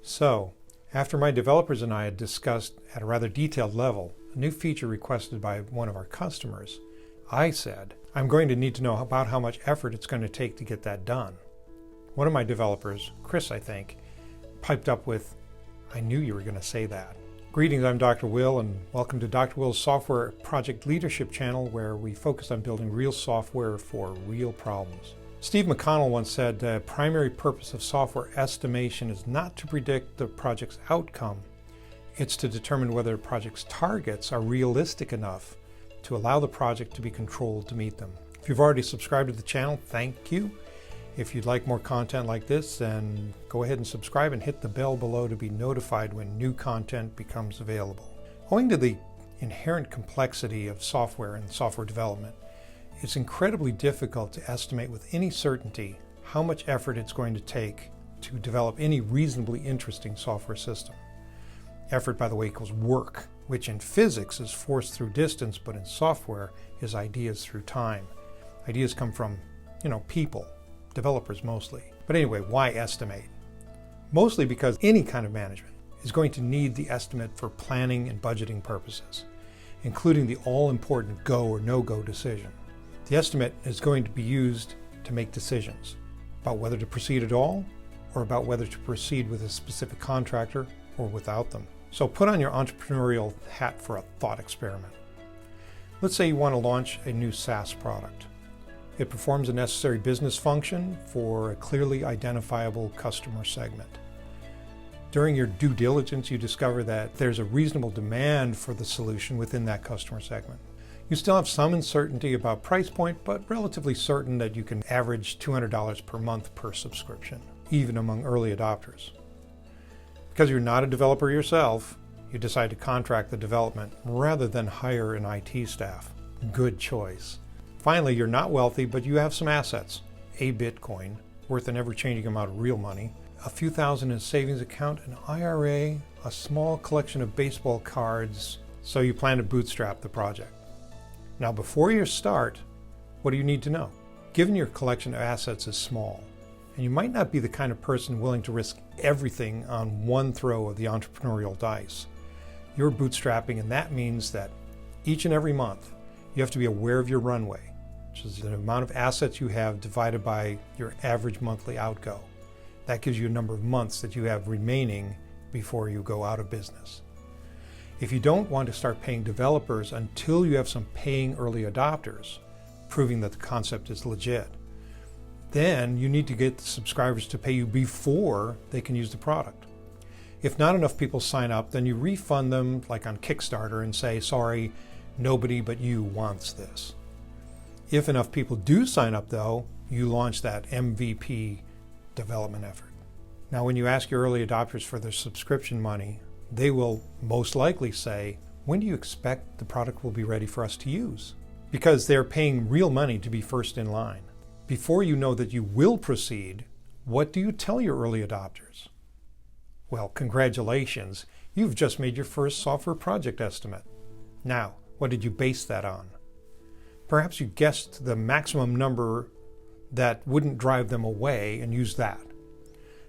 So, after my developers and I had discussed at a rather detailed level a new feature requested by one of our customers, I said, I'm going to need to know about how much effort it's going to take to get that done. One of my developers, Chris I think, piped up with, I knew you were going to say that. Greetings, I'm Dr. Will, and welcome to Dr. Will's Software Project Leadership channel, where we focus on building real software for real problems. Steve McConnell once said the primary purpose of software estimation is not to predict the project's outcome. It's to determine whether a project's targets are realistic enough to allow the project to be controlled to meet them. If you've already subscribed to the channel, thank you. If you'd like more content like this, then go ahead and subscribe and hit the bell below to be notified when new content becomes available. Owing to the inherent complexity of software and software development, it's incredibly difficult to estimate with any certainty how much effort it's going to take to develop any reasonably interesting software system. Effort, by the way, equals work, which in physics is force through distance, but in software is ideas through time. Ideas come from, people, developers mostly. But anyway, why estimate? Mostly because any kind of management is going to need the estimate for planning and budgeting purposes, including the all-important go or no-go decision. The estimate is going to be used to make decisions about whether to proceed at all or about whether to proceed with a specific contractor or without them. So put on your entrepreneurial hat for a thought experiment. Let's say you want to launch a new SaaS product. It performs a necessary business function for a clearly identifiable customer segment. During your due diligence, you discover that there's a reasonable demand for the solution within that customer segment. You still have some uncertainty about price point, but relatively certain that you can average $200 per month per subscription, even among early adopters. Because you're not a developer yourself, you decide to contract the development rather than hire an IT staff. Good choice. Finally, you're not wealthy, but you have some assets. A Bitcoin, worth an ever-changing amount of real money, a few thousand in a savings account, an IRA, a small collection of baseball cards, so you plan to bootstrap the project. Now, before you start, what do you need to know? Given your collection of assets is small, and you might not be the kind of person willing to risk everything on one throw of the entrepreneurial dice. You're bootstrapping, and that means that each and every month, you have to be aware of your runway, which is the amount of assets you have divided by your average monthly outgo. That gives you a number of months that you have remaining before you go out of business. If you don't want to start paying developers until you have some paying early adopters, proving that the concept is legit, then you need to get the subscribers to pay you before they can use the product. If not enough people sign up, then you refund them like on Kickstarter and say, sorry, nobody but you wants this. If enough people do sign up though, you launch that MVP development effort. Now when you ask your early adopters for their subscription money, they will most likely say, when do you expect the product will be ready for us to use? Because they're paying real money to be first in line. Before you know that you will proceed, what do you tell your early adopters? Well, congratulations, you've just made your first software project estimate. Now, what did you base that on? Perhaps you guessed the maximum number that wouldn't drive them away and used that.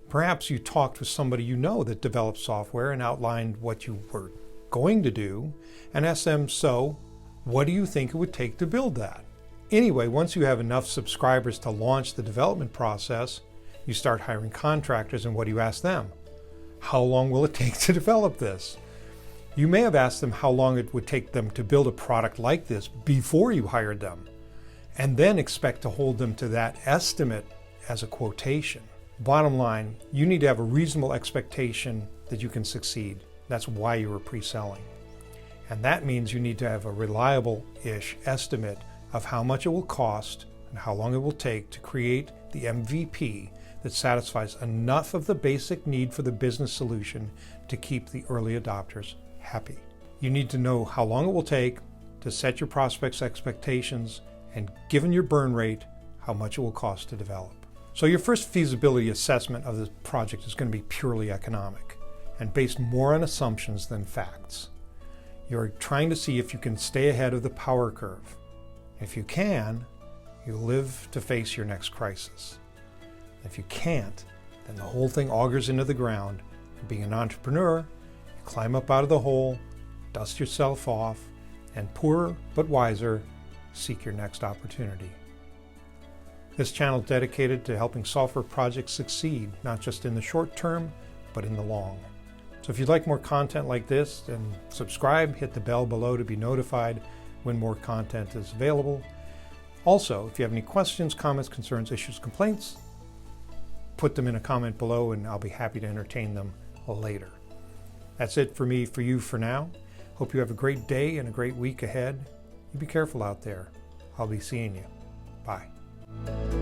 Perhaps you talked with somebody you know that develops software and outlined what you were going to do and asked them, so what do you think it would take to build that? Anyway, once you have enough subscribers to launch the development process, you start hiring contractors, and what do you ask them? How long will it take to develop this? You may have asked them how long it would take them to build a product like this before you hired them, and then expect to hold them to that estimate as a quotation. Bottom line, you need to have a reasonable expectation that you can succeed. That's why you were pre-selling. And that means you need to have a reliable-ish estimate of how much it will cost and how long it will take to create the MVP that satisfies enough of the basic need for the business solution to keep the early adopters happy. You need to know how long it will take to set your prospects' expectations and, given your burn rate, how much it will cost to develop. So your first feasibility assessment of the project is going to be purely economic and based more on assumptions than facts. You're trying to see if you can stay ahead of the power curve. If you can, you'll live to face your next crisis. If you can't, then the whole thing augers into the ground Being an entrepreneur, you climb up out of the hole, dust yourself off, and poorer but wiser, seek your next opportunity. This channel is dedicated to helping software projects succeed, not just in the short term, but in the long. So if you'd like more content like this, then subscribe, hit the bell below to be notified when more content is available. Also, if you have any questions, comments, concerns, issues, complaints, put them in a comment below and I'll be happy to entertain them later. That's it for me, for you for now. Hope you have a great day and a great week ahead. You be careful out there. I'll be seeing you. Bye.